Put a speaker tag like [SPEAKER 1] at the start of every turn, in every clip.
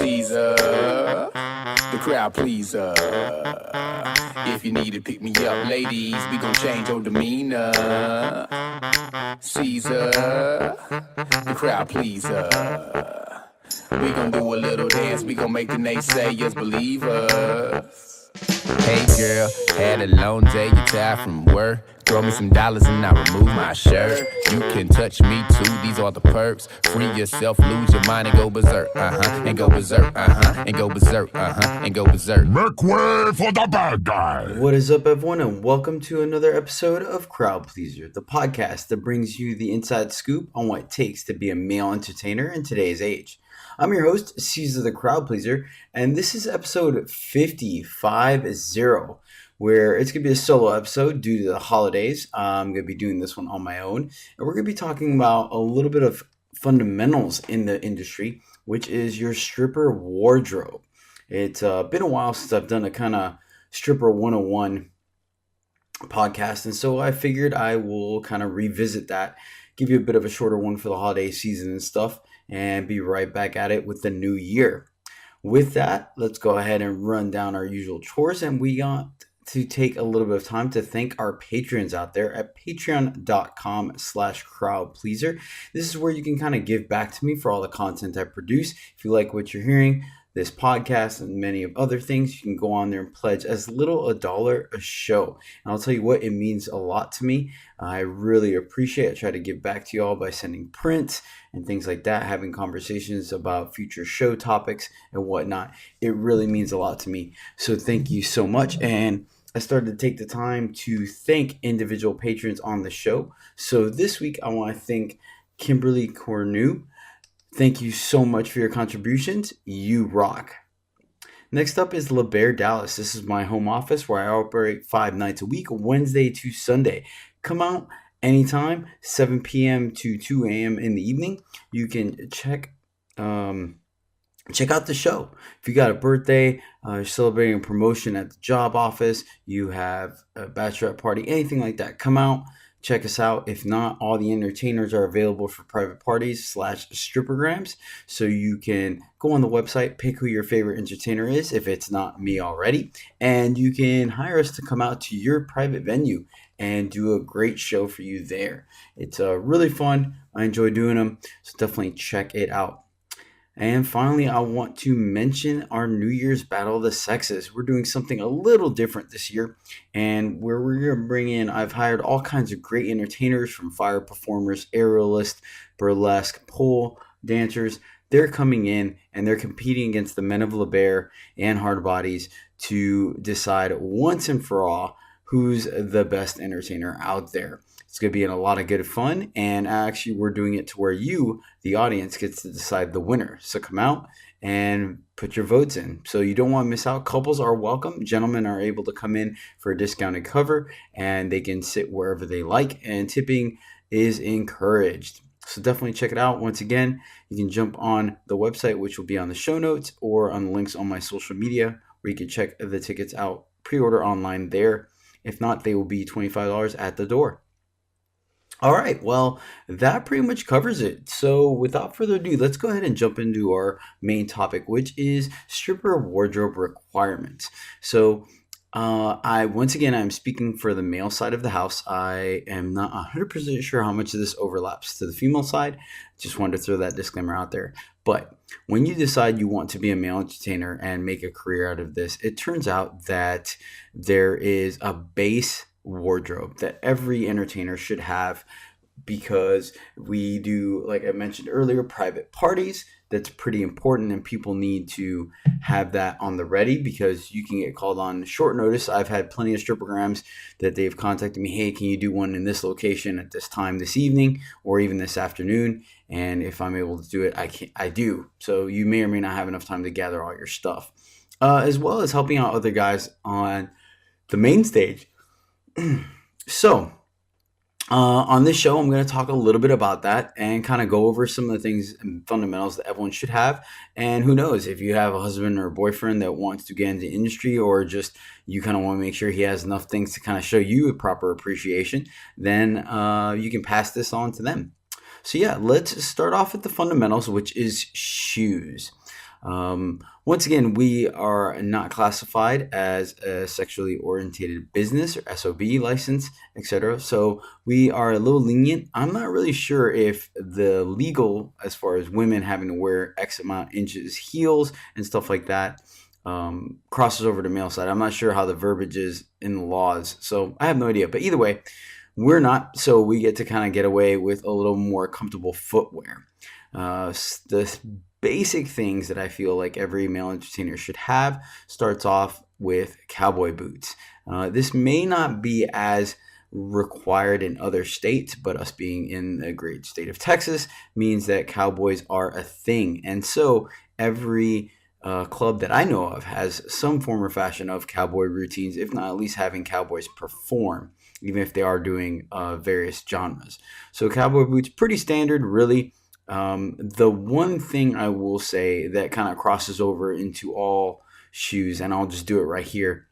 [SPEAKER 1] Cesar, the crowd pleaser. If you need to pick me up, ladies, we gon' change your demeanor. Cesar, the crowd pleaser. We gon' do a little dance, we gon' make the naysayers believe us. Hey girl, had a long day, you tired from work? Throw me some dollars and I remove my shirt. You can touch me too, these are the perks. Free yourself, lose your mind and go berserk, and go berserk, and go berserk, and go berserk.
[SPEAKER 2] Make way for the bad guy!
[SPEAKER 3] What is up, everyone, and welcome to another episode of Crowd Pleaser, the podcast that brings you the inside scoop on what it takes to be a male entertainer in today's age. I'm your host, Cesar the Crowd Pleaser, and this is episode 50, where it's going to be a solo episode due to the holidays. I'm going to be doing this one on my own, and we're going to be talking about a little bit of fundamentals in the industry, which is your stripper wardrobe. It's been a while since I've done a kind of stripper 101 podcast, and so I figured I will kind of revisit that, give you a bit of a shorter one for the holiday season and stuff, and be right back at it with the new year. With that, let's go ahead and run down our usual chores, and we got to take a little bit of time to thank our patrons out there at patreon.com/crowdpleaser. This is where you can kind of give back to me for all the content I produce. If you like what you're hearing, this podcast and many of other things, you can go on there and pledge as little $1 a show. And I'll tell you what, it means a lot to me. I really appreciate it. I try to give back to you all by sending prints and things like that, having conversations about future show topics and whatnot. It really means a lot to me. So thank you so much. And I started to take the time to thank individual patrons on the show. So this week, I want to thank Kimberly Cornu. Thank you so much for your contributions. You rock. Next up is LeBear Dallas. This is my home office where I operate 5 nights a week, Wednesday to Sunday. Come out anytime, 7 p.m. to 2 a.m. in the evening. You can check out the show. If you got a birthday, you're celebrating a promotion at the job office, you have a bachelorette party, anything like that, come out. Check us out. If not, all the entertainers are available for private parties / strippergrams. So you can go on the website, pick who your favorite entertainer is, if it's not me already, and you can hire us to come out to your private venue and do a great show for you there. It's really fun. I enjoy doing them. So definitely check it out. And finally, I want to mention our New Year's Battle of the Sexes. We're doing something a little different this year, and where we're going to bring in, I've hired all kinds of great entertainers, from fire performers, aerialists, burlesque, pole dancers. They're coming in and they're competing against the men of LeBear and Hard Bodies to decide once and for all who's the best entertainer out there. It's going to be a lot of good fun, and actually we're doing it to where you, the audience, gets to decide the winner. So come out and put your votes in. So you don't want to miss out. Couples are welcome. Gentlemen are able to come in for a discounted cover, and they can sit wherever they like, and tipping is encouraged. So definitely check it out. Once again, you can jump on the website, which will be on the show notes or on the links on my social media, where you can check the tickets out, pre-order online there. If not, they will be $25 at the door. All right, well, that pretty much covers it. So without further ado, let's go ahead and jump into our main topic, which is stripper wardrobe requirements. So I'm speaking for the male side of the house. I am not 100% sure how much of this overlaps to the female side. Just wanted to throw that disclaimer out there. But when you decide you want to be a male entertainer and make a career out of this, it turns out that there is a base wardrobe that every entertainer should have, because we do, like I mentioned earlier, private parties. That's pretty important, and people need to have that on the ready, because you can get called on short notice. I've had plenty of strippergrams that they've contacted me, hey, can you do one in this location at this time this evening or even this afternoon? And if I'm able to do it, I do. So you may or may not have enough time to gather all your stuff, as well as helping out other guys on the main stage. So on this show, I'm going to talk a little bit about that and kind of go over some of the things and fundamentals that everyone should have. And who knows, if you have a husband or a boyfriend that wants to get into the industry, or just you kind of want to make sure he has enough things to kind of show you a proper appreciation, then you can pass this on to them. So yeah, let's start off with the fundamentals, which is shoes. Once again, we are not classified as a sexually orientated business or SOB license, etc. So we are a little lenient. I'm not really sure if the legal, as far as women having to wear X amount inches heels and stuff like that, crosses over to male side. I'm not sure how the verbiage is in the laws, so I have no idea. But either way, we're not, so we get to kind of get away with a little more comfortable footwear. The basic things that I feel like every male entertainer should have starts off with cowboy boots. This may not be as required in other states, but us being in the great state of Texas means that cowboys are a thing. And so every club that I know of has some form or fashion of cowboy routines, if not at least having cowboys perform, even if they are doing various genres. So cowboy boots, pretty standard, really. The one thing I will say that kind of crosses over into all shoes, and I'll just do it right here,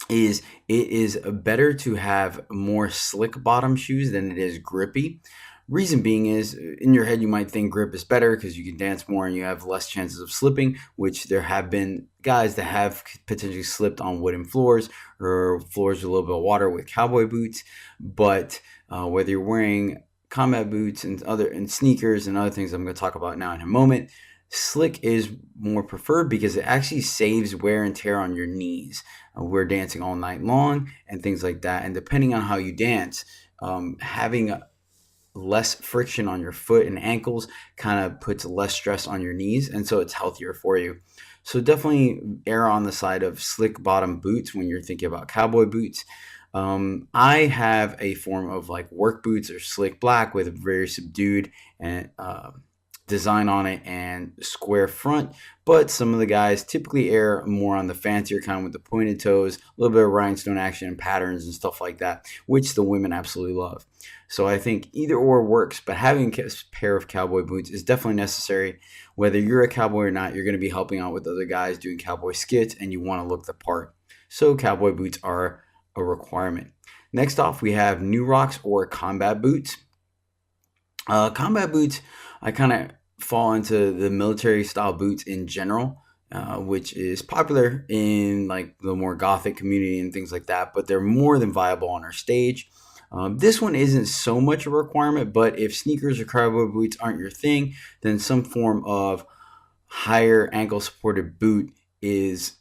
[SPEAKER 3] is it is better to have more slick bottom shoes than it is grippy. Reason being is, in your head you might think grip is better because you can dance more and you have less chances of slipping, which there have been guys that have potentially slipped on wooden floors or floors with a little bit of water with cowboy boots. But whether you're wearing combat boots and sneakers and other things I'm going to talk about now in a moment, slick is more preferred because it actually saves wear and tear on your knees. We're dancing all night long and things like that, and depending on how you dance, having less friction on your foot and ankles kind of puts less stress on your knees, and so it's healthier for you. So definitely err on the side of slick bottom boots when you're thinking about cowboy boots. I have a form of like work boots or slick black with a very subdued and design on it and square front, but some of the guys typically err more on the fancier kind with the pointed toes, a little bit of rhinestone action and patterns and stuff like that, which the women absolutely love. So I think either or works, but having a pair of cowboy boots is definitely necessary. Whether you're a cowboy or not, you're going to be helping out with other guys doing cowboy skits and you want to look the part. So cowboy boots are a requirement. Next off, we have New Rocks or combat boots. Combat boots, I kind of fall into the military style boots in general, which is popular in like the more gothic community and things like that, but they're more than viable on our stage. This one isn't so much a requirement, but if sneakers or cowboy boots aren't your thing, then some form of higher ankle supported boot is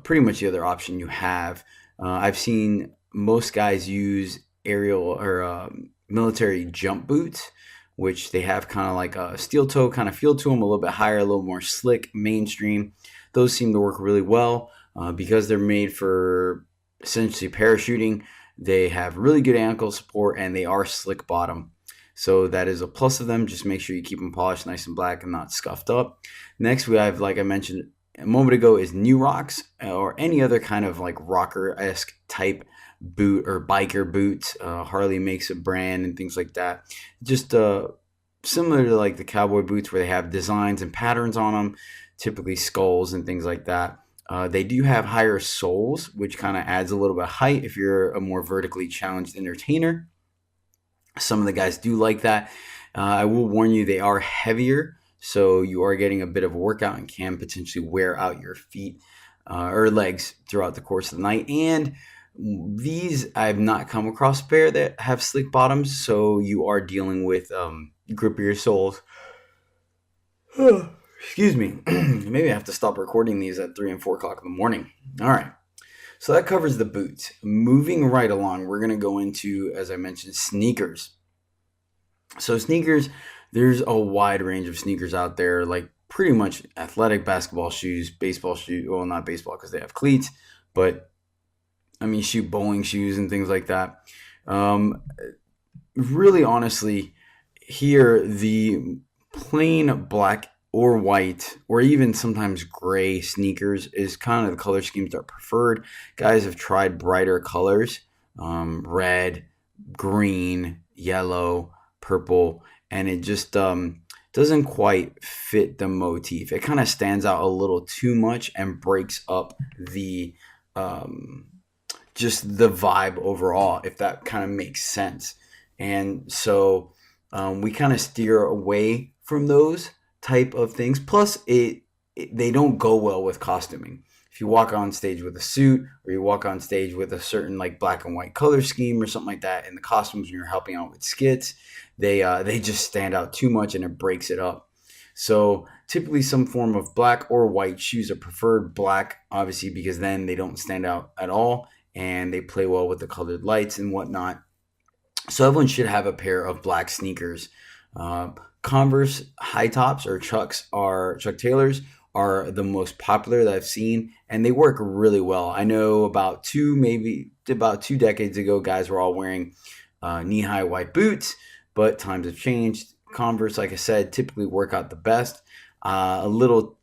[SPEAKER 3] pretty much the other option you have. I've seen most guys use aerial or military jump boots, which they have kind of like a steel toe kind of feel to them, a little bit higher, a little more slick, mainstream. Those seem to work really well because they're made for essentially parachuting. They have really good ankle support and they are slick bottom. So that is a plus of them. Just make sure you keep them polished, nice and black and not scuffed up. Next, we have, like I mentioned a moment ago, is New Rocks or any other kind of like rocker-esque type boot or biker boots. Harley makes a brand and things like that. Just similar to like the cowboy boots where they have designs and patterns on them, typically skulls and things like that. They do have higher soles, which kind of adds a little bit of height if you're a more vertically challenged entertainer. Some of the guys do like that. I will warn you, they are heavier, so you are getting a bit of a workout and can potentially wear out your feet or legs throughout the course of the night. And these, I've not come across a pair that have slick bottoms, so you are dealing with grippier soles. Excuse me. Maybe I have to stop recording these at 3 and 4 o'clock in the morning. All right. So that covers the boots. Moving right along, we're going to go into, as I mentioned, sneakers. So sneakers, there's a wide range of sneakers out there, like pretty much athletic basketball shoes, baseball shoes. Well, not baseball because they have cleats, but I mean, bowling shoes and things like that. Really, honestly, here, the plain black or white or even sometimes gray sneakers is kind of the color schemes that are preferred. Guys have tried brighter colors, red, green, yellow, purple, and it just doesn't quite fit the motif. It kind of stands out a little too much and breaks up the just the vibe overall, if that kind of makes sense. And so we kind of steer away from those type of things. Plus, it they don't go well with costuming. If you walk on stage with a suit, or you walk on stage with a certain like black and white color scheme or something like that, and the costumes when you're helping out with skits, they just stand out too much and it breaks it up. So typically some form of black or white shoes are preferred. Black, obviously, because then they don't stand out at all and they play well with the colored lights and whatnot. So everyone should have a pair of black sneakers. Uh, Converse high tops or Chuck Taylors are the most popular that I've seen, and they work really well. I know maybe about 2 decades ago, guys were all wearing knee high white boots, but times have changed. Converse, like I said, typically work out the best. A little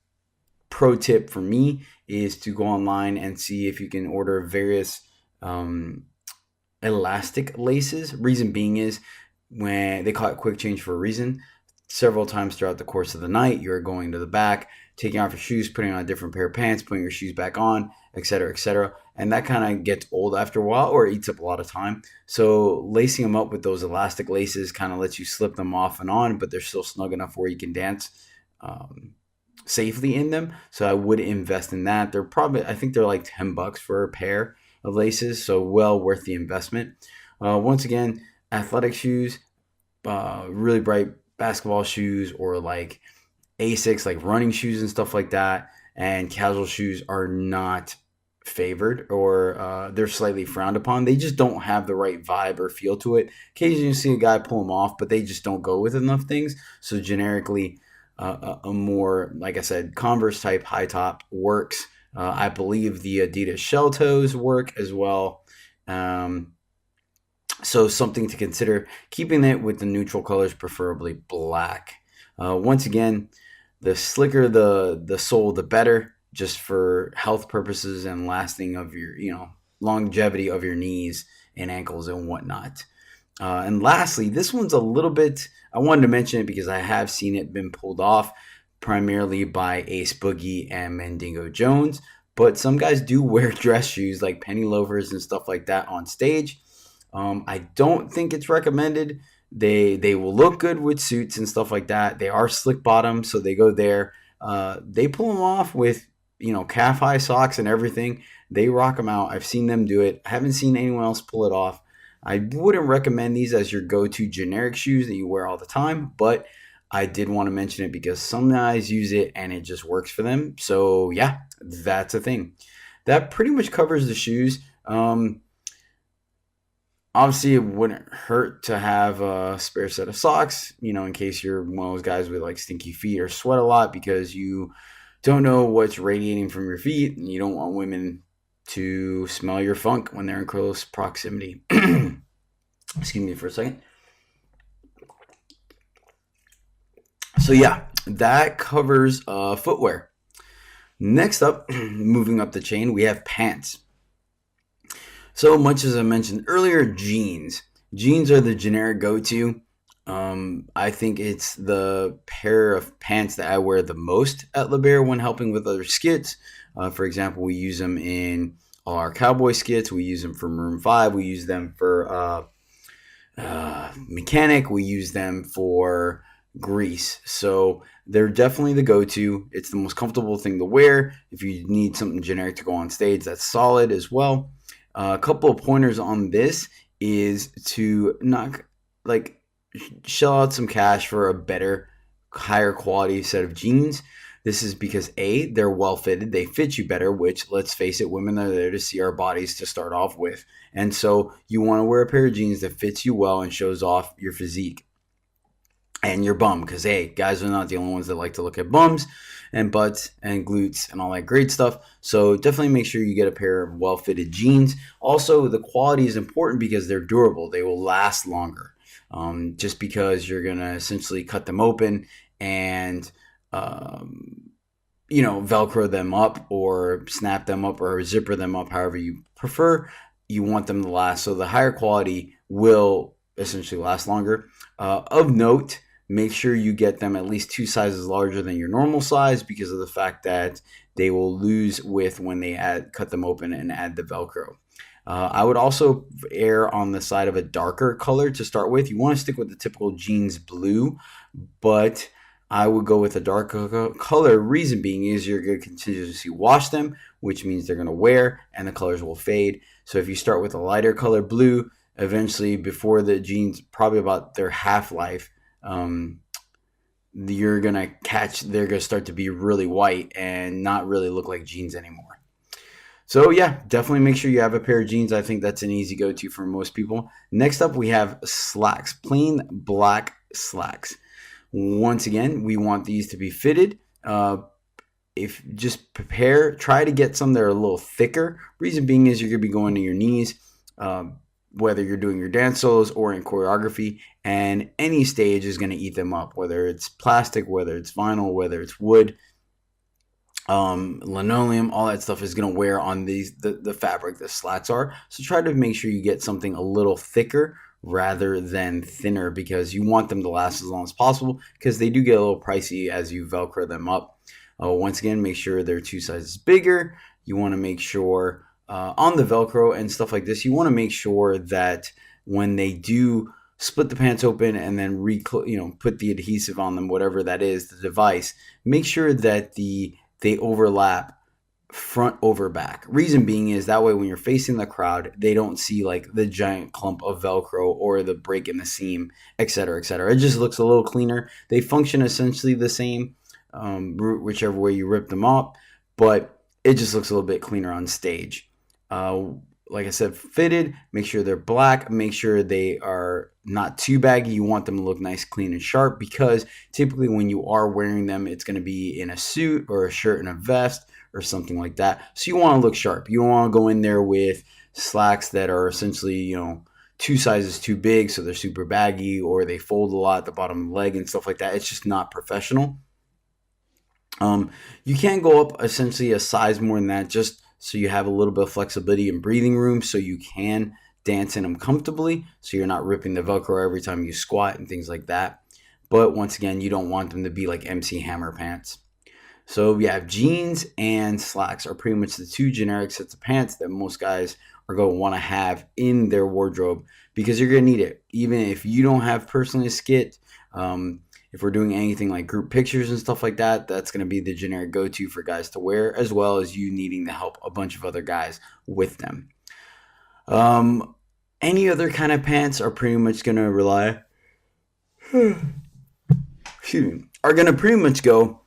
[SPEAKER 3] pro tip for me is to go online and see if you can order various elastic laces. Reason being is when they call it quick change for a reason. Several times throughout the course of the night, you're going to the back, taking off your shoes, putting on a different pair of pants, putting your shoes back on, etc., etc. And that kind of gets old after a while or eats up a lot of time. So lacing them up with those elastic laces kind of lets you slip them off and on, but they're still snug enough where you can dance safely in them. So I would invest in that. I think they're like $10 for a pair of laces, so well worth the investment. Once again, athletic shoes, really bright basketball shoes, or like Asics, like running shoes and stuff like that, and casual shoes are not favored, or they're slightly frowned upon. They just don't have the right vibe or feel to it. Occasionally you see a guy pull them off, but they just don't go with enough things. So generically, a more, like I said, Converse type high top works. I believe the Adidas shell toes work as well. So something to consider, keeping it with the neutral colors, preferably black. Once again, the slicker the sole, the better, just for health purposes and lasting of your, longevity of your knees and ankles and whatnot. And lastly, this one's a little bit, I wanted to mention it because I have seen it been pulled off primarily by Ace Boogie and Mandingo Jones, but some guys do wear dress shoes like penny loafers and stuff like that on stage. I don't think it's recommended. They will look good with suits and stuff like that. They are slick bottom, so they go there. They pull them off with calf high socks and everything. They rock them out. I've seen them do it. I haven't seen anyone else pull it off. I wouldn't recommend these as your go-to generic shoes that you wear all the time, but I did want to mention it because some guys use it and it just works for them. So yeah, that's a thing. That pretty much covers the shoes. Obviously, it wouldn't hurt to have a spare set of socks, in case you're one of those guys with like stinky feet or sweat a lot because you don't know what's radiating from your feet and you don't want women to smell your funk when they're in close proximity. Excuse me for a second. So yeah, that covers footwear. Next up, moving up the chain, we have pants. So much as I mentioned earlier, jeans. Jeans are the generic go-to. I think it's the pair of pants that I wear the most at LeBaire when helping with other skits. For example, we use them in all our cowboy skits. We use them for Maroon 5. We use them for Mechanic. We use them for Grease. So they're definitely the go-to. It's the most comfortable thing to wear. If you need something generic to go on stage, that's solid as well. A couple of pointers on this is to not shell out some cash for a better, higher quality set of jeans. This is because A, they're well fitted, they fit you better, which, let's face it, women are there to see our bodies to start off with. And so you want to wear a pair of jeans that fits you well and shows off your physique and your bum, because hey, guys are not the only ones that like to look at bums and butts and glutes and all that great stuff. So definitely make sure you get a pair of well-fitted jeans. Also, the quality is important because they're durable. They will last longer. Just because you're going to essentially cut them open and, Velcro them up or snap them up or zipper them up, however you prefer, you want them to last. So the higher quality will essentially last longer. Of note, make sure you get them at least 2 sizes larger than your normal size because of the fact that they will lose width when they cut them open and add the Velcro. I would also err on the side of a darker color to start with. You want to stick with the typical jeans blue, but I would go with a darker color. Reason being is you're going to continuously wash them, which means they're going to wear and the colors will fade. So if you start with a lighter color blue, eventually before the jeans, probably about their half-life, they're going to start to be really white and not really look like jeans anymore. So yeah, definitely make sure you have a pair of jeans. I think that's an easy go-to for most people. Next up, we have slacks, plain black slacks. Once again, we want these to be fitted. If just try to get some that are a little thicker. Reason being is you're going to be going to your knees, whether you're doing your dance solos or in choreography, and any stage is going to eat them up, whether it's plastic, whether it's vinyl, whether it's wood, linoleum, all that stuff is going to wear on the fabric the slats are. So try to make sure you get something a little thicker rather than thinner, because you want them to last as long as possible, because they do get a little pricey as you Velcro them up. Once again, make sure they're 2 sizes bigger. You want to make sure on the Velcro and stuff like this, you want to make sure that when they do split the pants open and then put the adhesive on them, whatever that is, the device, make sure that they overlap front over back. Reason being is that way when you're facing the crowd, they don't see like the giant clump of Velcro or the break in the seam, etc., etc. It just looks a little cleaner. They function essentially the same, whichever way you rip them up, but it just looks a little bit cleaner on stage. Like I said, fitted, make sure they're black, make sure they are not too baggy. You want them to look nice, clean, and sharp, because typically when you are wearing them, it's going to be in a suit or a shirt and a vest or something like that. So you want to look sharp. You don't want to go in there with slacks that are essentially, 2 sizes too big, so they're super baggy, or they fold a lot at the bottom of the leg and stuff like that. It's just not professional. You can't go up essentially a size more than that, just so you have a little bit of flexibility and breathing room, so you can dance in them comfortably, so you're not ripping the Velcro every time you squat and things like that. But once again, you don't want them to be like MC Hammer pants. So we have jeans and slacks are pretty much the 2 generic sets of pants that most guys are going to want to have in their wardrobe, because you're going to need it. Even if you don't have personally a skit, if we're doing anything like group pictures and stuff like that, that's going to be the generic go-to for guys to wear, as well as you needing to help a bunch of other guys with them. Any other kind of pants are pretty much going to rely, are going to pretty much go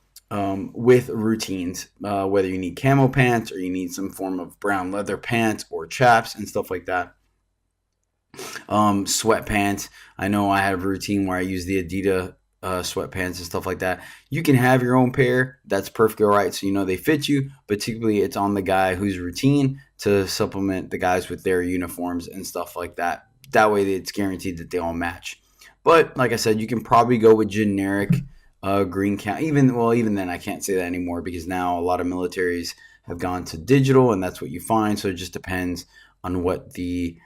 [SPEAKER 3] with routines, whether you need camo pants or you need some form of brown leather pants or chaps and stuff like that. Sweatpants. I know I have a routine where I use the Adidas sweatpants and stuff like that. You can have your own pair. That's perfectly all right. So they fit you, but typically it's on the guy whose routine to supplement the guys with their uniforms and stuff like that. That way it's guaranteed that they all match. But like I said, you can probably go with generic green count. Even then I can't say that anymore, because now a lot of militaries have gone to digital, and that's what you find. So it just depends on what the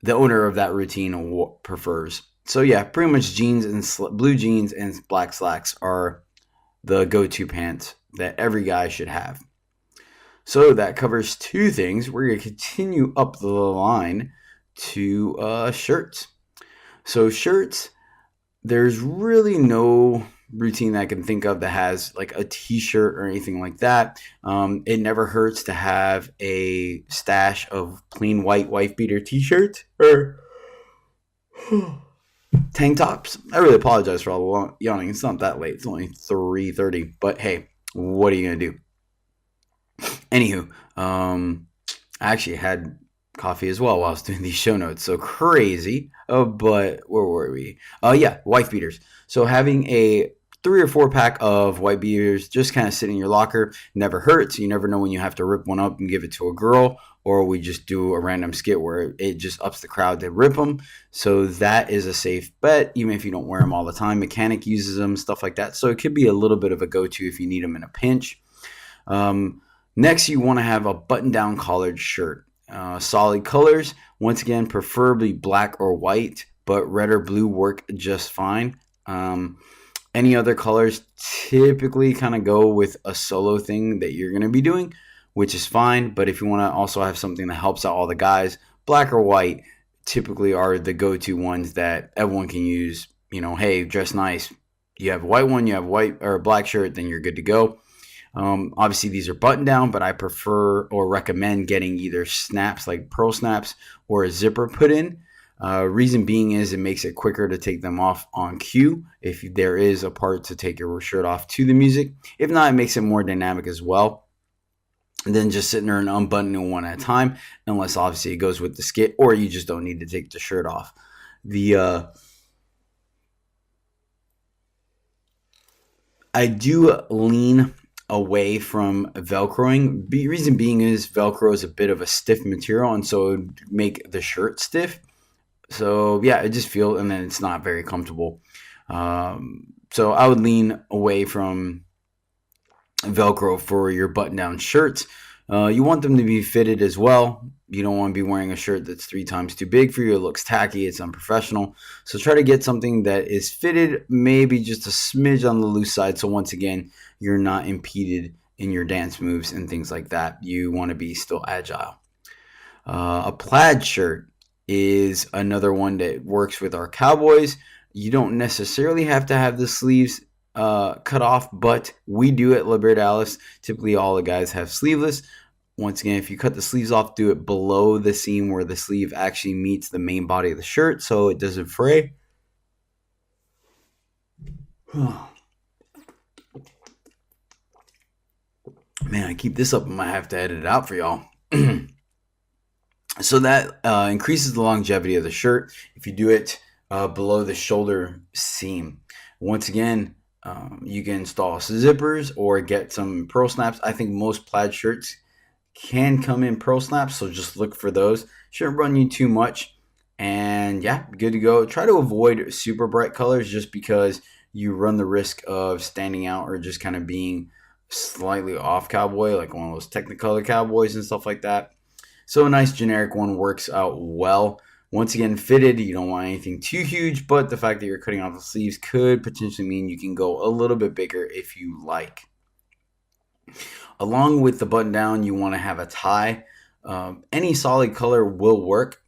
[SPEAKER 3] owner of that routine prefers. So yeah, pretty much jeans and blue jeans and black slacks are the go-to pants that every guy should have. So that covers 2 things. We're going to continue up the line to shirts. So shirts, there's really no routine that I can think of that has like a t-shirt or anything like that. It never hurts to have a stash of plain white wife beater t-shirts or tank tops. I really apologize for all the yawning. It's not that late. It's only 3:30. But hey, what are you gonna do? Anywho, I actually had coffee as well while I was doing these show notes. So crazy. But where were we? Wife beaters. So having a 3 or 4 pack of white beaters just kind of sit in your locker never hurts. You never know when you have to rip one up and give it to a girl, or we just do a random skit where it just ups the crowd to rip them. So that is a safe bet, even if you don't wear them all the time. Mechanic uses them, stuff like that. So it could be a little bit of a go-to if you need them in a pinch. Next, you want to have a button-down collared shirt. Solid colors, once again, preferably black or white, but red or blue work just fine. Any other colors typically kind of go with a solo thing that you're going to be doing, which is fine. But if you want to also have something that helps out all the guys, black or white typically are the go-to ones that everyone can use. Hey, dress nice, you have a white one, you have white or a black shirt, then you're good to go. Obviously, these are button down, but I prefer or recommend getting either snaps like pearl snaps or a zipper put in. Reason being is it makes it quicker to take them off on cue if there is a part to take your shirt off to the music. If not, it makes it more dynamic as well than just sitting there and unbuttoning one at a time, unless obviously it goes with the skit or you just don't need to take the shirt off. I do lean away from Velcroing. The reason being is Velcro is a bit of a stiff material, and so it would make the shirt stiff. So yeah, I just feel, and then it's not very comfortable. So I would lean away from Velcro for your button-down shirts. You want them to be fitted as well. You don't want to be wearing a shirt that's 3 times too big for you. It looks tacky. It's unprofessional. So try to get something that is fitted, maybe just a smidge on the loose side. So once again, you're not impeded in your dance moves and things like that. You want to be still agile. A plaid shirt is another one that works with our cowboys. You don't necessarily have to have the sleeves cut off, but we do at Libertalis. Typically, all the guys have sleeveless. Once again, if you cut the sleeves off, do it below the seam where the sleeve actually meets the main body of the shirt so it doesn't fray. Man, I keep this up. I might have to edit it out for y'all. So that increases the longevity of the shirt if you do it below the shoulder seam. Once again, you can install zippers or get some pearl snaps. I think most plaid shirts can come in pearl snaps, so just look for those. Shouldn't run you too much. And yeah, good to go. Try to avoid super bright colors just because you run the risk of standing out or just kind of being slightly off cowboy, like one of those Technicolor cowboys and stuff like that. So a nice generic one works out well. Once again, fitted, you don't want anything too huge, but the fact that you're cutting off the sleeves could potentially mean you can go a little bit bigger if you like. Along with the button down, you want to have a tie. Any solid color will work,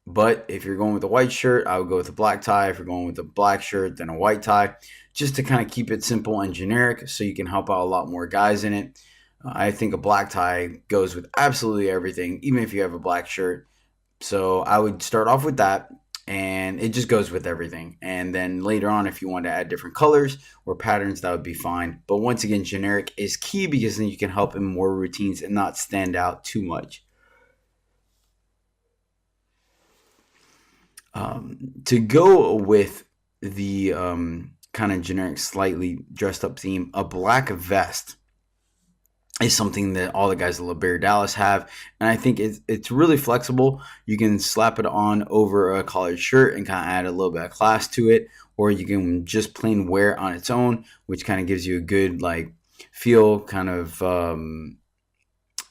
[SPEAKER 3] but if you're going with a white shirt, I would go with a black tie. If you're going with a black shirt, then a white tie, just to kind of keep it simple and generic so you can help out a lot more guys in it. I think a black tie goes with absolutely everything, even if you have a black shirt. So I would start off with that, and it just goes with everything. And then later on, if you want to add different colors or patterns, that would be fine. But once again, generic is key because then you can help in more routines and not stand out too much. To go with the kind of generic, slightly dressed up theme, a black vest is something that all the guys at LeBear Dallas have, and I think it's really flexible. You can slap it on over a collared shirt and kind of add a little bit of class to it, or you can just plain wear it on its own, which kind of gives you a good like feel, kind of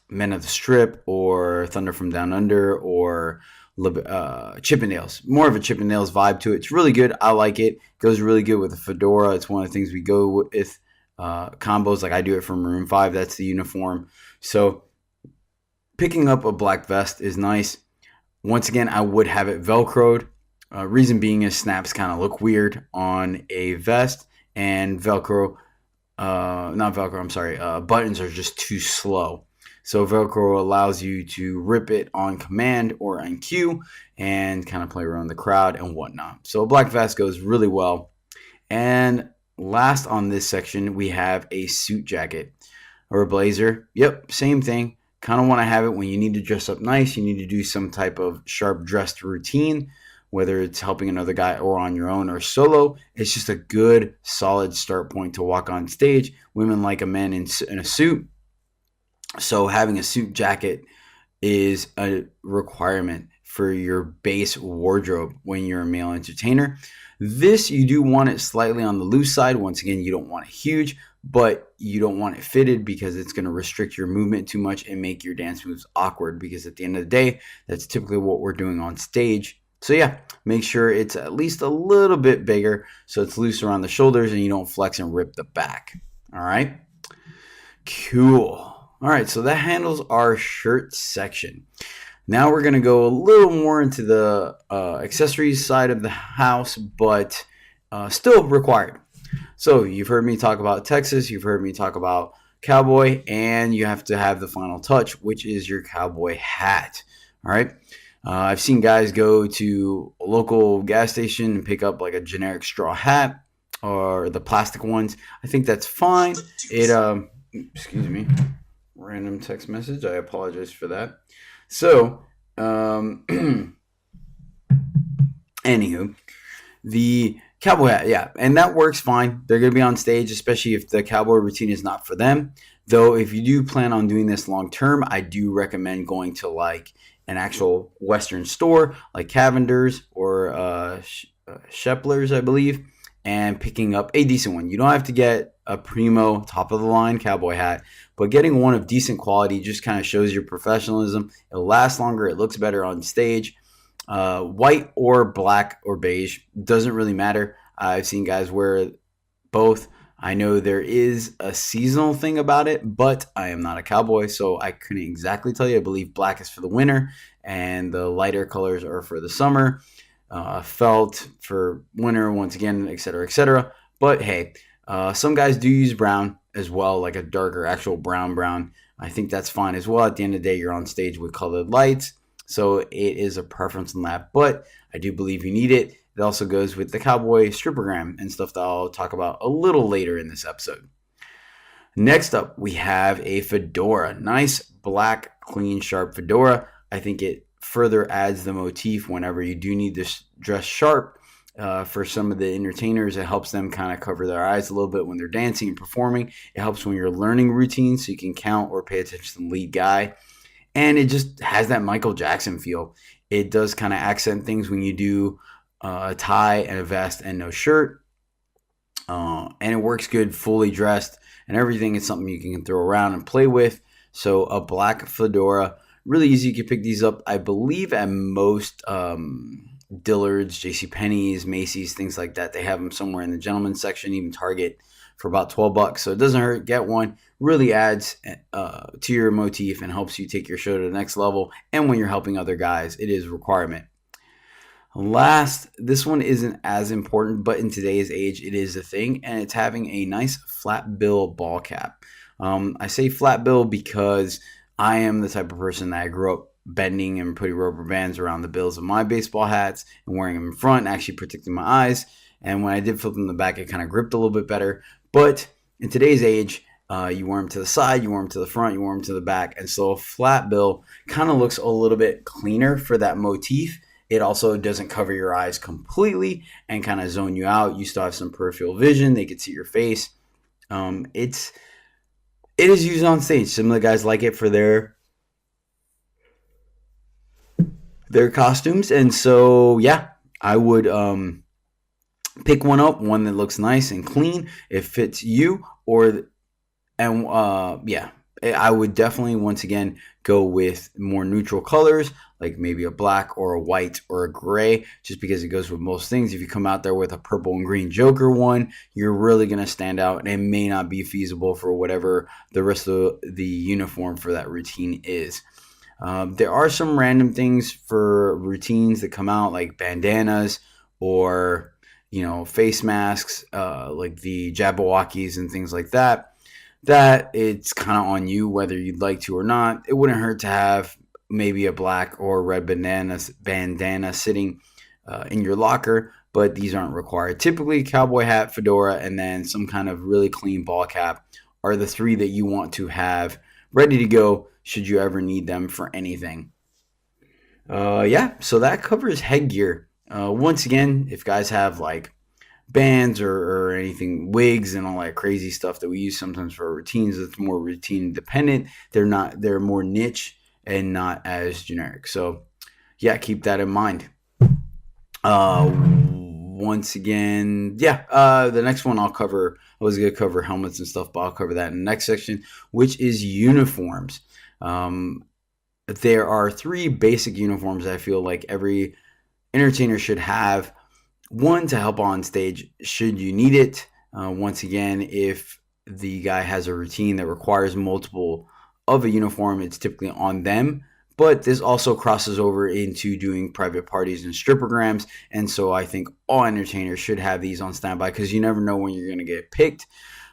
[SPEAKER 3] Men of the Strip or Thunder from Down Under or Chippendales. More of a Chippendales vibe to it. It's really good. I like it. Goes really good with a fedora. It's one of the things we go with. Combos, like I do it for Maroon 5, that's the uniform. So picking up a black vest is nice. Once again, I would have it velcroed. Reason being is snaps kind of look weird on a vest, and buttons are just too slow. So Velcro allows you to rip it on command or on cue and kind of play around the crowd and whatnot. So a black vest goes really well. And last on this section, we have a suit jacket or a blazer. Yep, same thing. Kind of want to have it when you need to dress up nice. You need to do some type of sharp dressed routine, whether it's helping another guy or on your own or solo. It's just a good, solid start point to walk on stage. Women like a man in a suit. So having a suit jacket is a requirement for your base wardrobe when you're a male entertainer. This, you do want it slightly on the loose side. Once again, you don't want it huge, but you don't want it fitted because it's going to restrict your movement too much and make your dance moves awkward, because at the end of the day, that's typically what we're doing on stage. So yeah, make sure it's at least a little bit bigger so it's loose around the shoulders and you don't flex and rip the back. All right? Cool. All right, so that handles our shirt section. Now we're going to go a little more into the accessories side of the house, but still required. So you've heard me talk about Texas, you've heard me talk about cowboy, and you have to have the final touch, which is your cowboy hat. All right. I've seen guys go to a local gas station and pick up like a generic straw hat or the plastic ones. I think that's fine. Excuse me, random text message. I apologize for that. So, anywho, the cowboy hat, yeah, and that works fine. They're going to be on stage, especially if the cowboy routine is not for them. Though, if you do plan on doing this long term, I do recommend going to like an actual Western store like Cavender's or Shepler's, I believe, and picking up a decent one. You don't have to get a primo, top of the line cowboy hat, but getting one of decent quality just kind of shows your professionalism. It'll last longer. It looks better on stage. White or black or beige doesn't really matter. I've seen guys wear both. I know there is a seasonal thing about it, but I am not a cowboy, so I couldn't exactly tell you. I believe black is for the winter and the lighter colors are for the summer. Felt for winter, once again, etc., etc. But hey, some guys do use brown as well, like a darker actual brown. I think that's fine as well. At the end of the day, you're on stage with colored lights. So it is a preference on that, but I do believe you need it. It also goes with the cowboy strippergram and stuff that I'll talk about a little later in this episode. Next up, we have a fedora. Nice, black, clean, sharp fedora. I think it further adds the motif whenever you do need to dress sharp. For some of the entertainers, it helps them kind of cover their eyes a little bit when they're dancing and performing. It helps when you're learning routines so you can count or pay attention to the lead guy. And it just has that Michael Jackson feel. It does kind of accent things when you do a tie and a vest and no shirt. And it works good fully dressed and everything. It's something you can throw around and play with. So a black fedora, really easy. You can pick these up, I believe, at most Dillard's, JCPenney's, Macy's, things like that. They have them somewhere in the gentleman's section, even Target, for about $12. So it doesn't hurt. Get one. Really adds to your motif and helps you take your show to the next level. And when you're helping other guys, it is a requirement. Last, this one isn't as important, but in today's age, it is a thing, and it's having a nice flat bill ball cap. I say flat bill because I am the type of person that I grew up bending and putting rubber bands around the bills of my baseball hats and wearing them in front, actually protecting my eyes. And when I did flip them in the back, it kind of gripped a little bit better. But in today's age, you wear them to the side, you wear them to the front, you wear them to the back. And so a flat bill kind of looks a little bit cleaner for that motif. It also doesn't cover your eyes completely and kind of zone you out. You still have some peripheral vision. They can see your face. It is used on stage. Some of the guys like it for their costumes. And so, yeah, I would pick one up, one that looks nice and clean. It fits you. I would definitely, once again, go with more neutral colors, like maybe a black or a white or a gray, just because it goes with most things. If you come out there with a purple and green Joker one, you're really going to stand out, and it may not be feasible for whatever the rest of the uniform for that routine is. There are some random things for routines that come out, like bandanas or, face masks, like the Jabberwockies and things like that. That it's kind of on you whether you'd like to or not. It wouldn't hurt to have maybe a black or red bandana sitting in your locker, but these aren't required. Typically, cowboy hat, fedora, and then some kind of really clean ball cap are the three that you want to have ready to go should you ever need them for anything. So that covers headgear. Once again, if guys have like bands or anything, wigs and all that crazy stuff that we use sometimes for routines, it's more routine dependent. They're more niche and not as generic. So yeah, keep that in mind. Once again, the next one I'll cover, I was going to cover helmets and stuff, but I'll cover that in the next section, which is uniforms. There are three basic uniforms I feel like every entertainer should have. One, to help on stage should you need it. Once again, if the guy has a routine that requires multiple of a uniform, it's typically on them. But this also crosses over into doing private parties and strippergrams. And so I think all entertainers should have these on standby because you never know when you're going to get picked.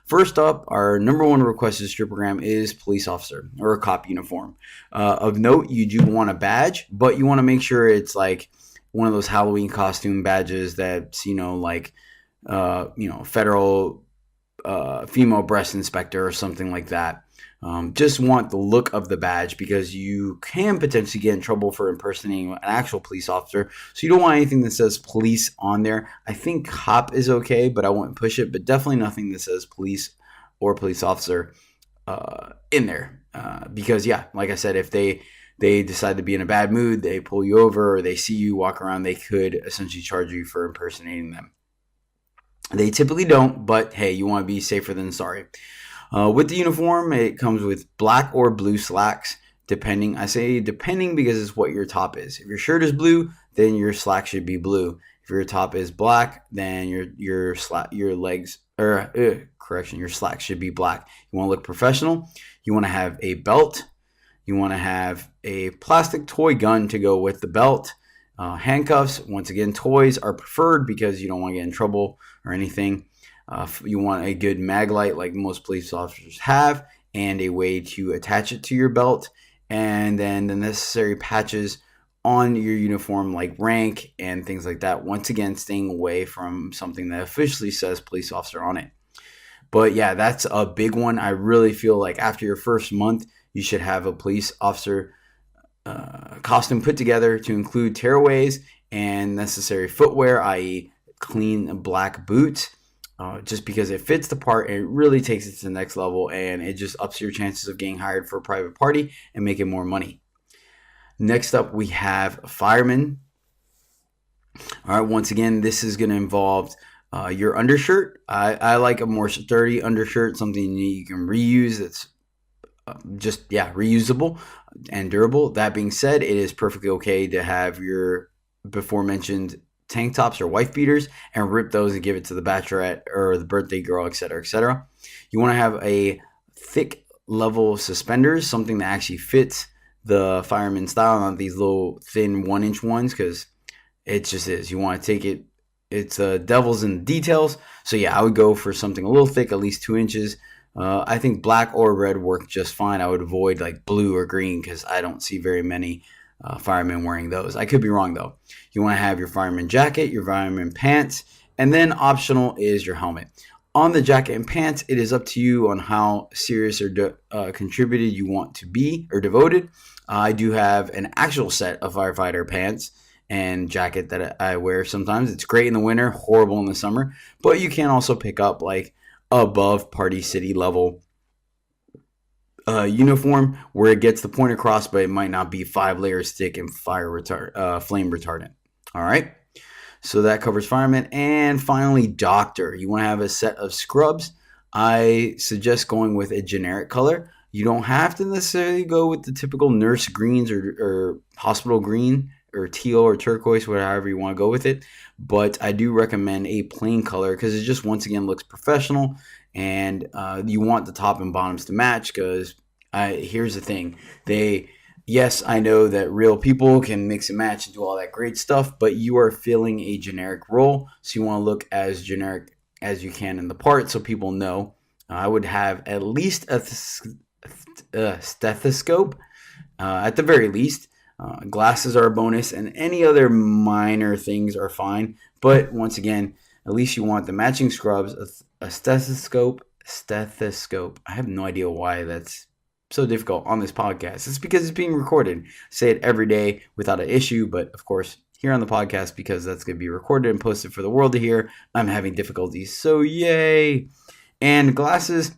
[SPEAKER 3] First up, our number one requested strippergram is police officer or a cop uniform. Of note, you do want a badge, but you want to make sure it's like one of those Halloween costume badges that's, federal female breast inspector or something like that. Just want the look of the badge because you can potentially get in trouble for impersonating an actual police officer. So you don't want anything that says police on there. I think cop is okay, but I wouldn't push it. But definitely nothing that says police or police officer in there. Because, yeah, like I said, if they decide to be in a bad mood, they pull you over or they see you walk around, they could essentially charge you for impersonating them. They typically don't, but hey, you want to be safer than sorry. With the uniform, it comes with black or blue slacks, depending. I say depending because it's what your top is. If your shirt is blue, then your slack should be blue. If your top is black, then your slack should be black. You want to look professional. You want to have a belt. You want to have a plastic toy gun to go with the belt. Handcuffs, once again, toys are preferred because you don't want to get in trouble or anything. You want a good mag light like most police officers have and a way to attach it to your belt. And then the necessary patches on your uniform like rank and things like that. Once again, staying away from something that officially says police officer on it. But yeah, that's a big one. I really feel like after your first month, you should have a police officer costume put together to include tearaways and necessary footwear, i.e. clean black boots. Just because it fits the part and it really takes it to the next level and it just ups your chances of getting hired for a private party and making more money. Next up, we have firemen. All right, once again, this is going to involve your undershirt. I like a more sturdy undershirt, something you can reuse that's reusable and durable. That being said, it is perfectly okay to have your before mentioned tank tops or wife beaters and rip those and give it to the bachelorette or the birthday girl, etc., etc. You want to have a thick level suspenders, something that actually fits the fireman style, not these little thin 1-inch ones, because it just is. You want to take it. It's devil's in the details. So yeah, I would go for something a little thick, at least 2 inches. I think black or red work just fine. I would avoid like blue or green because I don't see very many firemen wearing those. I could be wrong though. You want to have your fireman jacket, your fireman pants, and then optional is your helmet. On the jacket and pants, it is up to you on how serious or contributed you want to be or devoted. I do have an actual set of firefighter pants and jacket that I wear sometimes. It's great in the winter, horrible in the summer, but you can also pick up like above Party City level uniform where it gets the point across, but it might not be 5 layers thick and flame retardant. All right. So that covers fireman. And finally, doctor. You want to have a set of scrubs. I suggest going with a generic color. You don't have to necessarily go with the typical nurse greens or hospital green or teal or turquoise, whatever you want to go with it. But I do recommend a plain color because it just once again looks professional. And you want the top and bottoms to match because here's the thing. Yes, I know that real people can mix and match and do all that great stuff, but you are filling a generic role. So you want to look as generic as you can in the part so people know. I would have at least a stethoscope at the very least. Glasses are a bonus and any other minor things are fine. But once again, at least you want the matching scrubs, a stethoscope. I have no idea why that's so difficult on this podcast. It's because it's being recorded. I say it every day without an issue, but of course, here on the podcast, because that's going to be recorded and posted for the world to hear, I'm having difficulties. So yay! And glasses,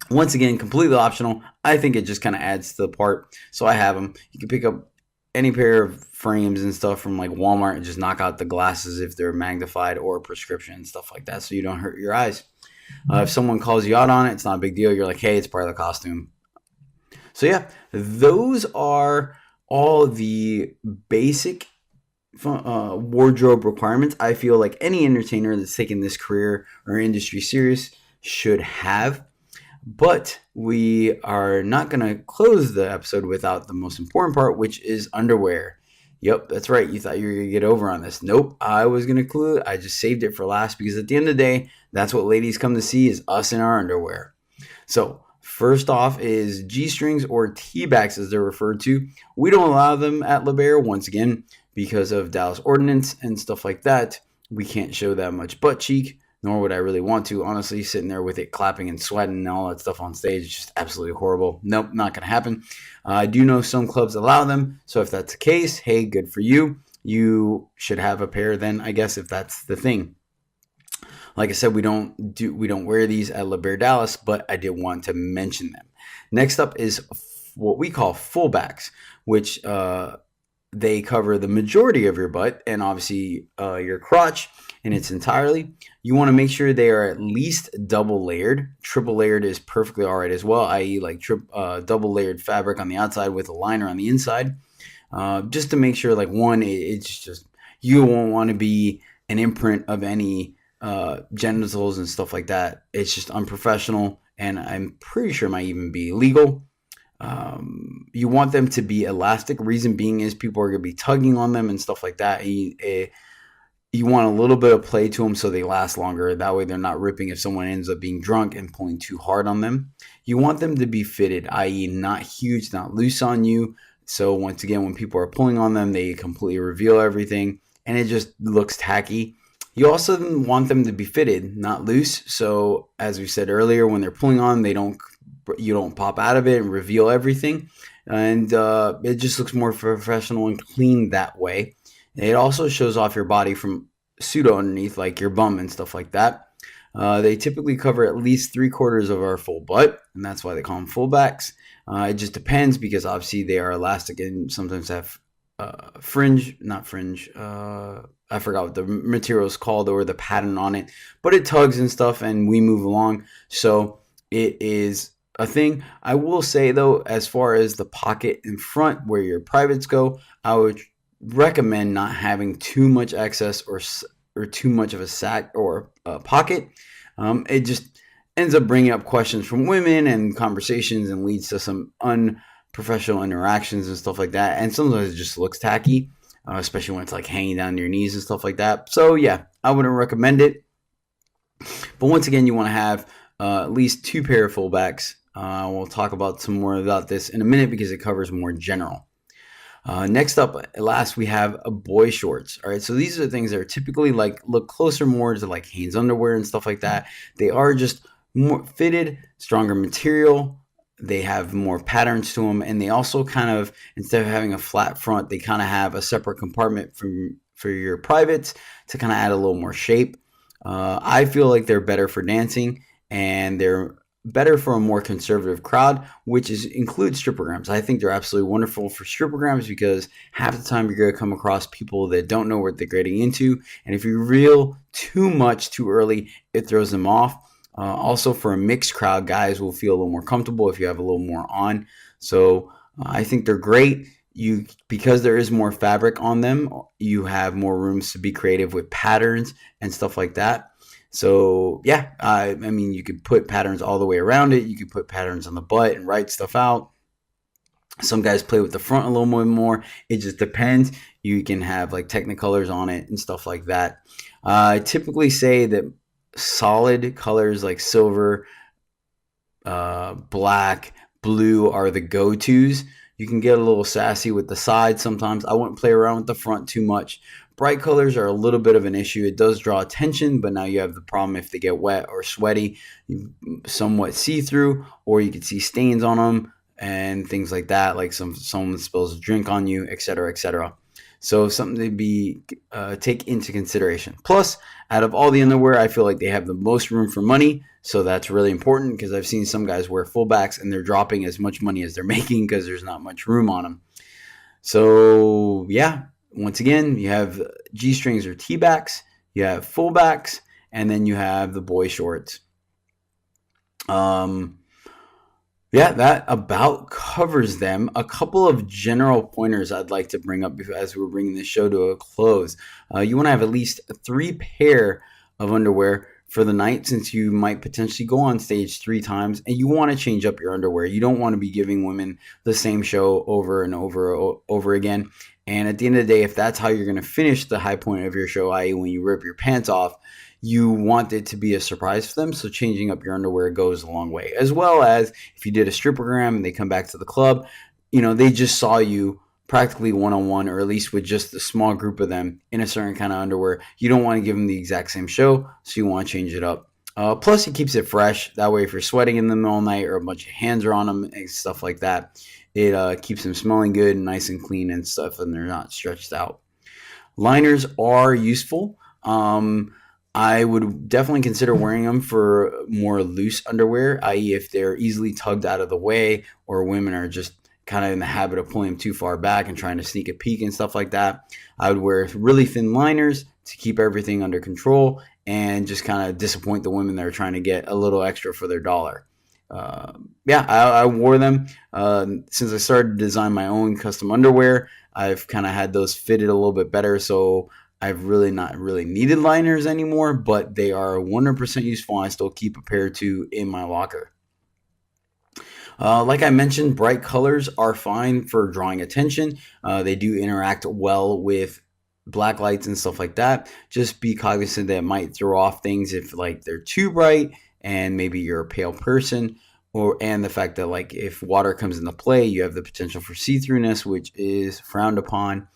[SPEAKER 3] once again, completely optional. I think it just kind of adds to the part. So I have them. You can pick up any pair of frames and stuff from like Walmart and just knock out the glasses if they're magnified or prescription and stuff like that so you don't hurt your eyes. If someone calls you out on it, it's not a big deal. You're like, hey, it's part of the costume. So yeah, those are all the basic wardrobe requirements I feel like any entertainer that's taking this career or industry serious should have. But we are not going to close the episode without the most important part, which is underwear. Yep, that's right. You thought you were going to get over on this. Nope, I was going to include. I just saved it for last because at the end of the day, that's what ladies come to see is us in our underwear. So first off is G-strings or T-backs as they're referred to. We don't allow them at LeBaron once again because of Dallas Ordinance and stuff like that. We can't show that much butt cheek, nor would I really want to. Honestly, sitting there with it clapping and sweating and all that stuff on stage is just absolutely horrible. Nope, not going to happen. I do know some clubs allow them, so if that's the case, hey, good for you. You should have a pair then, I guess, if that's the thing. Like I said, we don't wear these at LeBaron Dallas, but I did want to mention them. Next up is what we call fullbacks, which they cover the majority of your butt and obviously your crotch in its entirety. You want to make sure they are at least double layered. Triple layered is perfectly all right as well, i.e. like double layered fabric on the outside with a liner on the inside. Just to make sure, like, one, it's just, you won't want to be an imprint of any genitals and stuff like that. It's just unprofessional, and I'm pretty sure it might even be illegal. You want them to be elastic. Reason being is people are going to be tugging on them and stuff like that. You want a little bit of play to them so they last longer. That way they're not ripping if someone ends up being drunk and pulling too hard on them. You want them to be fitted, i.e. not huge, not loose on you. So once again, when people are pulling on them, they completely reveal everything and it just looks tacky. You also want them to be fitted, not loose. So as we said earlier, when they're pulling on, you don't pop out of it and reveal everything. And it just looks more professional and clean that way. It also shows off your body from pseudo underneath, like your bum and stuff like that. They typically cover at least 3/4 of our full butt, and that's why they call them fullbacks. It just depends because obviously they are elastic and sometimes have fringe. I forgot what the material is called or the pattern on it, but it tugs and stuff and we move along. So it is a thing. I will say though, as far as the pocket in front where your privates go, I would recommend not having too much excess or too much of a sack or a pocket. It just ends up bringing up questions from women and conversations and leads to some unprofessional interactions and stuff like that. And sometimes it just looks tacky, especially when it's like hanging down to your knees and stuff like that. So yeah, I wouldn't recommend it. But once again, you want to have at least 2 pair of fullbacks. We'll talk about some more about this in a minute because it covers more general. Next up, last, we have boy shorts. All right, so these are the things that are typically look closer more to like Hanes underwear and stuff like that. They are just more fitted, stronger material. They have more patterns to them, and they also kind of, instead of having a flat front, they kind of have a separate compartment for your privates to kind of add a little more shape. I feel like they're better for dancing, and they're better for a more conservative crowd, which includes stripograms. I think they're absolutely wonderful for stripograms because half the time you're going to come across people that don't know what they're getting into, and if you reel too much too early, it throws them off. Also, for a mixed crowd, guys will feel a little more comfortable if you have a little more on. So I think they're great. Because there is more fabric on them, you have more rooms to be creative with patterns and stuff like that. So yeah, I mean, you could put patterns all the way around it. You could put patterns on the butt and write stuff out. Some guys play with the front a little more. It just depends. You can have like Technicolors on it and stuff like that. I typically say that solid colors like silver, black, blue are the go-tos. You can get a little sassy with the sides sometimes. I wouldn't play around with the front too much. Bright colors are a little bit of an issue. It does draw attention, but now you have the problem if they get wet or sweaty, somewhat see-through, or you can see stains on them and things like that, like someone spills a drink on you, etc., etc. So something to be take into consideration. Plus, out of all the underwear, I feel like they have the most room for money, so that's really important because I've seen some guys wear fullbacks and they're dropping as much money as they're making because there's not much room on them. So yeah, once again, you have G-strings or T-backs, you have fullbacks, and then you have the boy shorts. Yeah, that about covers them. A couple of general pointers I'd like to bring up as we're bringing the show to a close. You want to have at least 3 pair of underwear for the night, since you might potentially go on stage 3 times and you want to change up your underwear. You don't want to be giving women the same show over and over again. And at the end of the day, if that's how you're going to finish the high point of your show, i.e. when you rip your pants off, you want it to be a surprise for them. So changing up your underwear goes a long way. As well as if you did a stripogram and they come back to the club, they just saw you practically one-on-one, or at least with just a small group of them in a certain kind of underwear. You don't want to give them the exact same show, so you want to change it up. Plus, it keeps it fresh. That way, if you're sweating in them all night or a bunch of hands are on them and stuff like that, it keeps them smelling good and nice and clean and stuff, and they're not stretched out. Liners are useful. I would definitely consider wearing them for more loose underwear, i.e. if they're easily tugged out of the way, or women are just kind of in the habit of pulling them too far back and trying to sneak a peek and stuff like that. I would wear really thin liners to keep everything under control and just kind of disappoint the women that are trying to get a little extra for their dollar. I wore them since I started to design my own custom underwear. I've kind of had those fitted a little bit better, so I've really not really needed liners anymore, but they are 100% useful. I still keep a pair or two in my locker. Like I mentioned, bright colors are fine for drawing attention. They do interact well with black lights and stuff like that. Just be cognizant that it might throw off things if like they're too bright and maybe you're a pale person, and the fact that like if water comes into play, you have the potential for see-throughness, which is frowned upon.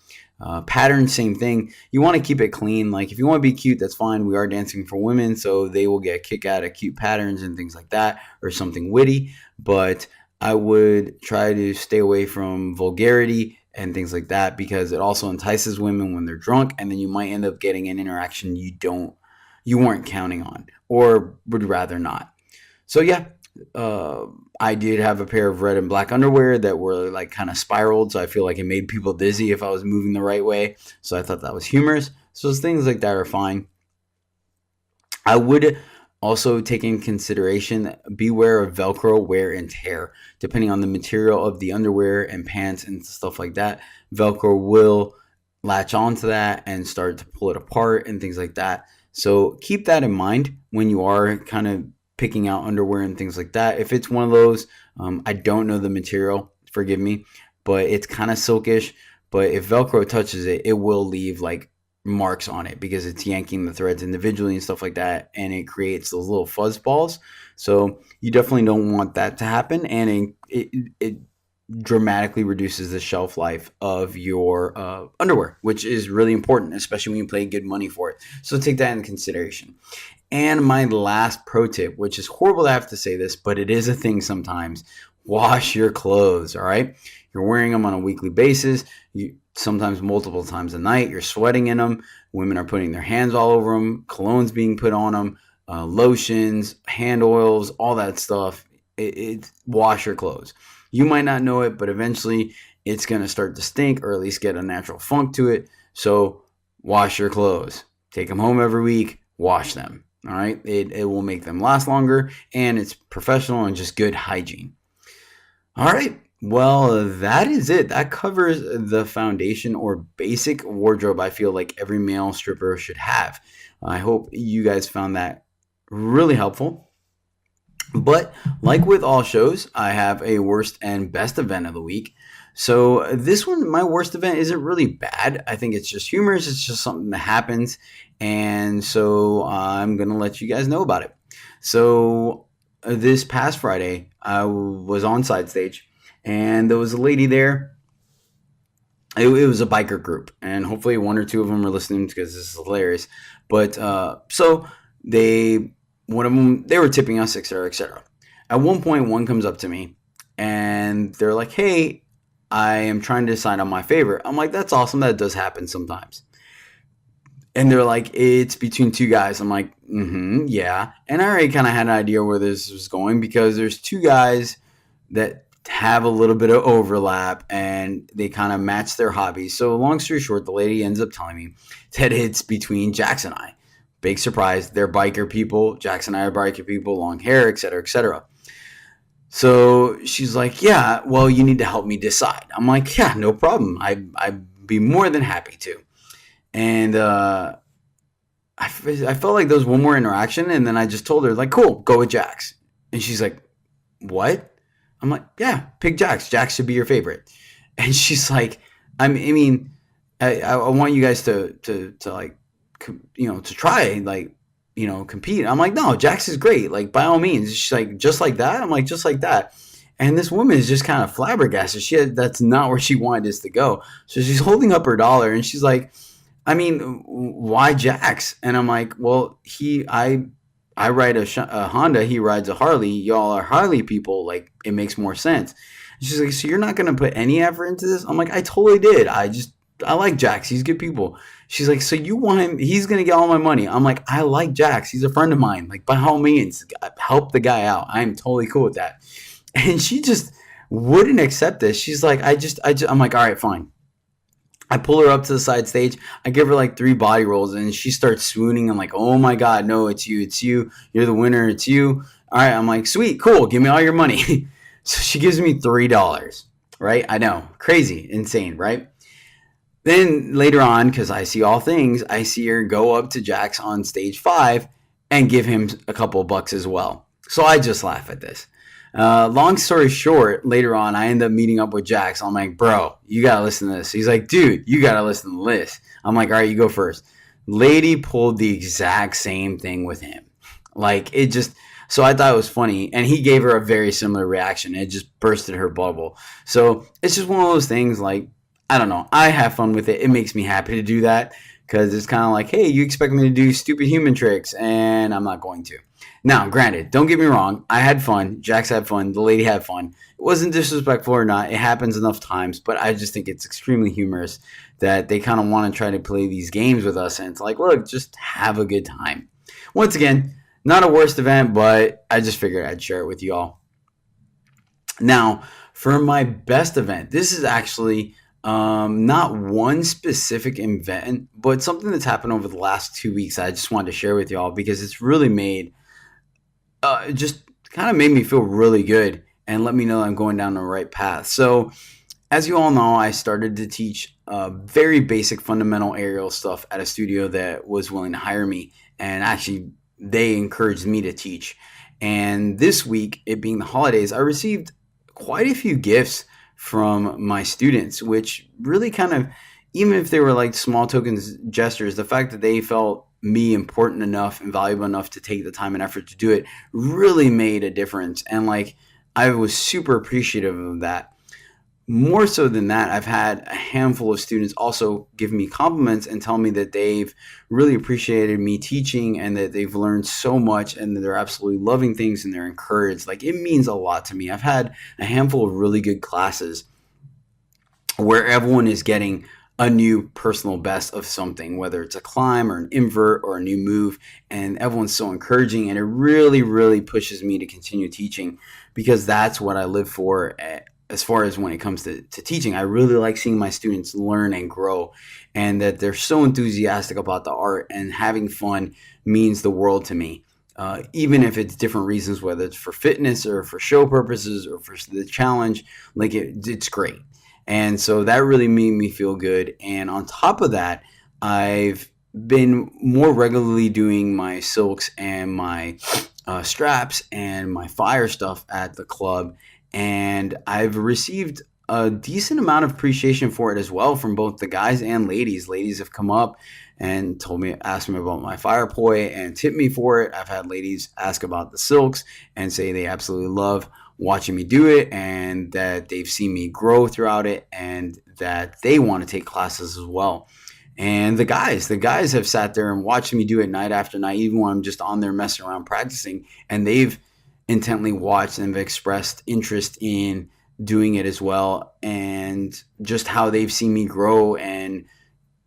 [SPEAKER 3] Pattern, same thing. You want to keep it clean. Like if you want to be cute, that's fine. We are dancing for women, so they will get a kick out of cute patterns and things like that, or something witty. But I would try to stay away from vulgarity and things like that, because it also entices women when they're drunk, and then you might end up getting an interaction you weren't counting on, or would rather not. So yeah, I did have a pair of red and black underwear that were like kind of spiraled, so I feel like it made people dizzy if I was moving the right way. So I thought that was humorous. So things like that are fine. I would also take in consideration, beware of Velcro wear and tear. Depending on the material of the underwear and pants and stuff like that, Velcro will latch onto that and start to pull it apart and things like that. So keep that in mind when you are kind of picking out underwear and things like that. If it's one of those, I don't know the material, forgive me, but it's kind of silkish. But if Velcro touches it, it will leave like marks on it because it's yanking the threads individually and stuff like that, and it creates those little fuzz balls. So you definitely don't want that to happen, and it dramatically reduces the shelf life of your underwear, which is really important, especially when you pay good money for it. So take that into consideration. And my last pro tip, which is horrible to have to say this, but it is a thing sometimes: wash your clothes. All right, you're wearing them on a weekly basis, sometimes multiple times a night. You're sweating in them. Women are putting their hands all over them. Cologne's being put on them. Lotions, hand oils, all that stuff. Wash your clothes. You might not know it, but eventually it's going to start to stink, or at least get a natural funk to it. So wash your clothes. Take them home every week. Wash them. All right. It will make them last longer, and it's professional and just good hygiene. All right. Well, that is it. That covers the foundation or basic wardrobe I feel like every male stripper should have. I hope you guys found that really helpful. But like with all shows, I have a worst and best event of the week. So this one, my worst event isn't really bad. I think it's just humorous. It's just something that happens. And so I'm going to let you guys know about it. So this past Friday, I was on side stage, and there was a lady there. It was a biker group, and hopefully one or two of them are listening because this is hilarious. But so one of them, they were tipping us, etc., etc. At one point, one comes up to me, and they're like, "Hey, I am trying to decide on my favorite." I'm like, "That's awesome. That does happen sometimes." And they're like, "It's between two guys." I'm like, yeah. And I already kind of had an idea where this was going, because there's two guys that have a little bit of overlap and they kind of match their hobbies. So long story short, the lady ends up telling me that it's between Jax and I. Big surprise. They're biker people. Jax and I are biker people, long hair, etc., etc. So she's like, "Yeah, well, you need to help me decide." I'm like, "Yeah, no problem. I'd be more than happy to." And I felt like there was one more interaction, and then I just told her, like, cool, go with Jax. And she's like, what? I'm like, yeah, pick Jax. Jax should be your favorite. And she's like, I mean, I want you guys to like, to try, like, compete. I'm like, no, Jax is great. Like, by all means. She's like, just like that? I'm like, just like that. And this woman is just kind of flabbergasted. That's not where she wanted us to go. So she's holding up her dollar, and she's like, I mean, why Jax? And I'm like, well, I ride a Honda. He rides a Harley. Y'all are Harley people. Like, it makes more sense. And she's like, so you're not going to put any effort into this? I'm like, I totally did. I like Jax. He's good people. She's like, so you want him? He's going to get all my money. I'm like, I like Jax. He's a friend of mine. Like, by all means, help the guy out. I'm totally cool with that. And she just wouldn't accept this. She's like, I'm like, all right, fine. I pull her up to the side stage. I give her like 3 body rolls, and she starts swooning. I'm like, oh my God, no, it's you. It's you. You're the winner. It's you. All right. I'm like, sweet, cool. Give me all your money. So she gives me $3, right? I know. Crazy. Insane, right? Then later on, because I see all things, I see her go up to Jax on stage 5 and give him a couple of bucks as well. So I just laugh at this. Long story short, later on, I end up meeting up with Jax. I'm like, bro, you got to listen to this. He's like, dude, you got to listen to this. I'm like, all right, you go first. Lady pulled the exact same thing with him. Like, it just, so I thought it was funny. And he gave her a very similar reaction. It just bursted her bubble. So it's just one of those things, like, I don't know. I have fun with it. It makes me happy to do that, because it's kind of like, hey, you expect me to do stupid human tricks, and I'm not going to. Now, granted, don't get me wrong. I had fun. Jax had fun. The lady had fun. It wasn't disrespectful or not. It happens enough times, but I just think it's extremely humorous that they kind of want to try to play these games with us. And it's like, look, just have a good time. Once again, not a worst event, but I just figured I'd share it with you all. Now, for my best event, this is actually not one specific event, but something that's happened over the last 2 weeks I just wanted to share with y'all, because it's really made just kind of made me feel really good and let me know I'm going down the right path. So as you all know, I started to teach very basic fundamental aerial stuff at a studio that was willing to hire me, and actually they encouraged me to teach. And this week, it being the holidays, I received quite a few gifts from my students, which really kind of, even if they were like small tokens gestures, the fact that they felt me important enough and valuable enough to take the time and effort to do it really made a difference. And like, I was super appreciative of that. More so than that, I've had a handful of students also give me compliments and tell me that they've really appreciated me teaching, and that they've learned so much, and that they're absolutely loving things, and they're encouraged. Like, it means a lot to me. I've had a handful of really good classes where everyone is getting a new personal best of something, whether it's a climb or an invert or a new move, and everyone's so encouraging, and it really, really pushes me to continue teaching, because that's what I live for. As far as when it comes to teaching, I really like seeing my students learn and grow, and that they're so enthusiastic about the art, and having fun means the world to me. Even if it's different reasons, whether it's for fitness or for show purposes or for the challenge, like it's great. And so that really made me feel good. And on top of that, I've been more regularly doing my silks and my straps and my fire stuff at the club. And I've received a decent amount of appreciation for it as well from both the guys and ladies. Ladies have come up and asked me about my fire poi and tipped me for it. I've had ladies ask about the silks and say they absolutely love watching me do it, and that they've seen me grow throughout it, and that they want to take classes as well. And the guys have sat there and watched me do it night after night, even when I'm just on there messing around practicing, and they've intently watched and have expressed interest in doing it as well, and just how they've seen me grow and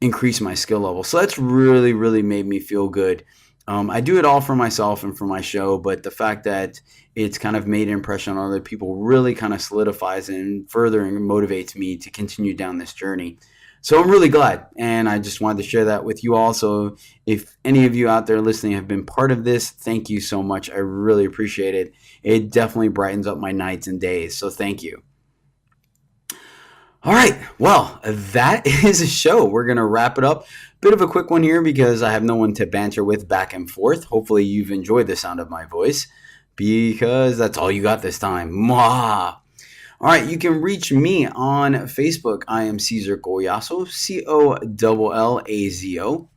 [SPEAKER 3] increase my skill level. So that's really, really made me feel good. I do it all for myself and for my show, but the fact that it's kind of made an impression on other people really kind of solidifies and further motivates me to continue down this journey. So I'm really glad, and I just wanted to share that with you all. So if any of you out there listening have been part of this, thank you so much. I really appreciate it. It definitely brightens up my nights and days, so thank you. All right, well, that is a show. We're going to wrap it up. Bit of a quick one here because I have no one to banter with back and forth. Hopefully you've enjoyed the sound of my voice because that's all you got this time. Mwah! All right, you can reach me on Facebook. I am Cesar Goyazo, Collazo.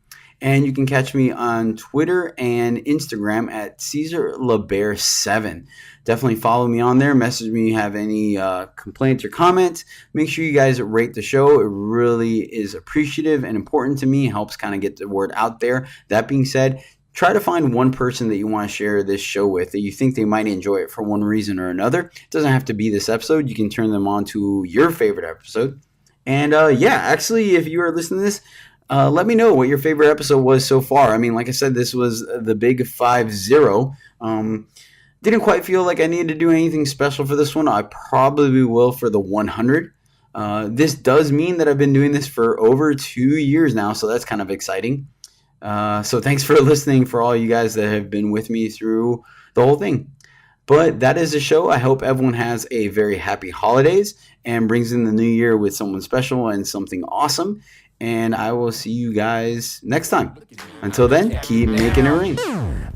[SPEAKER 3] And you can catch me on Twitter and Instagram at CesarLeBear7. Definitely follow me on there. Message me if you have any complaints or comments. Make sure you guys rate the show. It really is appreciative and important to me. It helps kind of get the word out there. That being said, try to find one person that you want to share this show with that you think they might enjoy it for one reason or another. It doesn't have to be this episode. You can turn them on to your favorite episode. And actually, if you are listening to this, let me know what your favorite episode was so far. I mean, like I said, this was the big 5-0. Didn't quite feel like I needed to do anything special for this one. I probably will for the 100. This does mean that I've been doing this for over 2 years now, so that's kind of exciting. So thanks for listening, for all you guys that have been with me through the whole thing. But that is the show. I hope everyone has a very happy holidays and brings in the new year with someone special and something awesome. And I will see you guys next time. Until then, keep making it rain.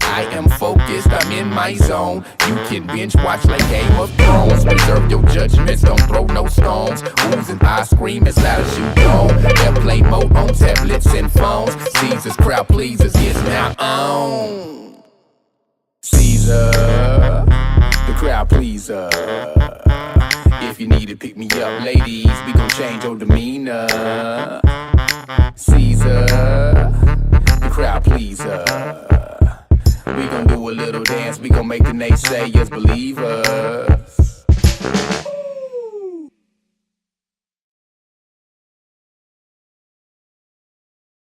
[SPEAKER 1] I am focused, I'm in my zone. You can binge watch like Game of Thrones. Reserve your judgments, don't throw no stones. Oohs and I scream as loud as you don't. Airplane mode on tablets and phones. Caesar's crowd pleasers is now on. Caesar, the crowd pleaser. If you need to pick me up, ladies, we gon' change your demeanor. Caesar, the crowd pleaser. We gon' do a little dance, we gon' make the naysayers believe us.